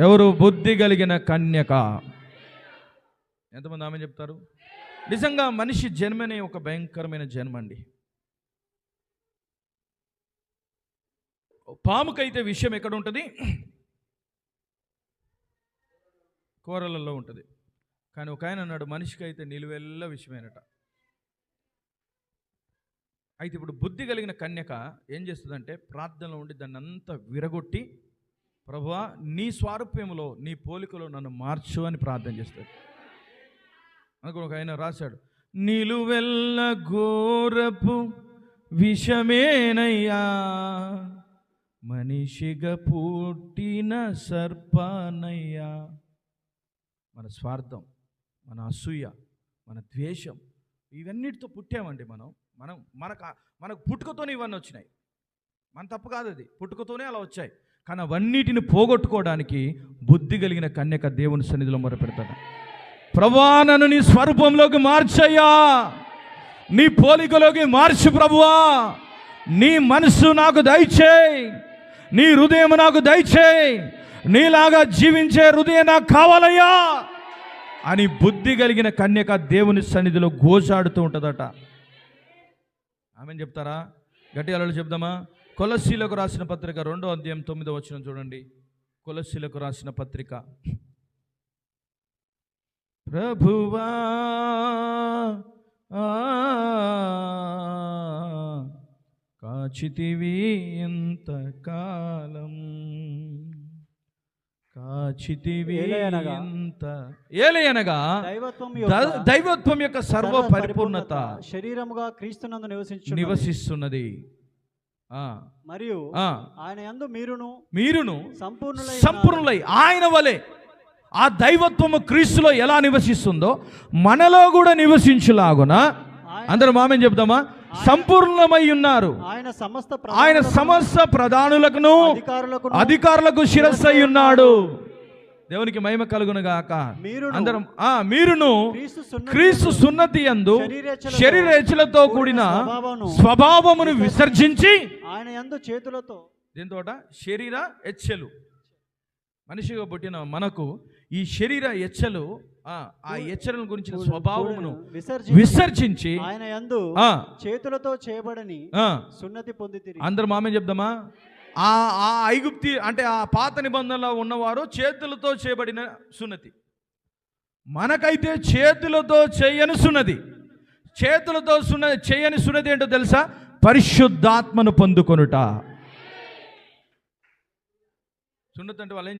ఎవరు? బుద్ధి కలిగిన కన్యక. ఎంతమంది ఆమె చెప్తారు? నిజంగా మనిషి జన్మనే ఒక భయంకరమైన జన్మ అండి. పాముకైతే విషయం ఎక్కడ ఉంటుంది? కూరలలో ఉంటుంది. కానీ ఒక ఆయన అన్నాడు, మనిషికి అయితే నిలువెల్ల విషయమేనట. అయితే ఇప్పుడు బుద్ధి కలిగిన కన్యక ఏం చేస్తుందంటే, ప్రార్థనలో ఉండి దాన్ని అంతా విరగొట్టి, ప్రభువా నీ స్వారూప్యములో నీ పోలికలో నన్ను మార్చు అని ప్రార్థన చేస్తాడు. అనుకో, ఒక ఆయన రాశాడు, నిలువెల్ల ఘోరపు విషమేనయ్యా, మనిషిగా పుట్టిన సర్పానయ్యా. మన స్వార్థం, మన అసూయ, మన ద్వేషం, ఇవన్నిటితో పుట్టామండి మనకు పుట్టుకతోనే ఇవన్నీ వచ్చినాయి. మన తప్పు కాదు, అది పుట్టుకతోనే అలా వచ్చాయి. కానీ అవన్నిటిని పోగొట్టుకోవడానికి బుద్ధి కలిగిన కన్యక దేవుని సన్నిధిలో మొరపెడతాడు. ప్రభువా నన్ను నీ స్వరూపంలోకి మార్చయ్యా, నీ పోలికలోకి మార్చు ప్రభువా, నీ మనసు నాకు దయచేయి, నీ హృదయం నాకు దయచేయి, నీలాగా జీవించే హృదయం నాకు కావాలయ్యా అని బుద్ధి కలిగిన కన్యక దేవుని సన్నిధిలో గోజాడుతూ ఉంటుందట. ఆమెను చెప్తారా? గట్టిగా అలా చెప్దామా? కొలస్సీలకు రాసిన పత్రిక 2వ అధ్యాయం 9వ వచనం చూడండి. కొలస్సీలకు రాసిన పత్రిక. ప్రభువా కాచితివి ఎంతకాలం, కాచితివి ఎంత ఏలయనగా దైవత్వం యొక్క సర్వ పరిపూర్ణత శరీరముగా క్రీస్తునందు నివసిస్తున్నది. మరియు ఆయన యందు మీరును సంపూర్ణులై ఆయన వలె ఆ దైవత్వము క్రీస్తులో ఎలా నివసిస్తుందో మనలో కూడా నివసించులాగున, అందరూ మామేం చెప్దామా? సంపూర్ణమై ఉన్నారు. ఆయన సమస్త ప్రధానులకును అధికారులకు శిరస్సు అయి ఉన్నాడు. దేవునికి మహిమ కలుగును గాక. అందరం మీరును క్రీస్తు సున్నతి యందు శరీరేచ్ఛలతో కూడిన స్వభావమును విసర్జించి, ఆయన యందు చేతులతో, దీంతోట శరీర ఎచ్చెలు, మనిషిగా పుట్టిన మనకు ఈ శరీర ఎచ్చెలు, ఆ ఎచ్చలను గురించిన స్వభావమును విసర్జించి ఆయన యందు చేతులతో చేయబడని సున్నతి పొందితిరి. అందరూ మామే చెప్దామా? ఆ ఐగుప్తి అంటే ఆ పాత నిబంధనలో ఉన్నవారు చేతులతో చేయబడిన సున్నతి. మనకైతే చేతులతో చేయని సున్నతి. చేతులతో చేయని సున్నతి ఏంటో తెలుసా? పరిశుద్ధాత్మను పొందుకొనుట. సున్నతి అంటే వాళ్ళు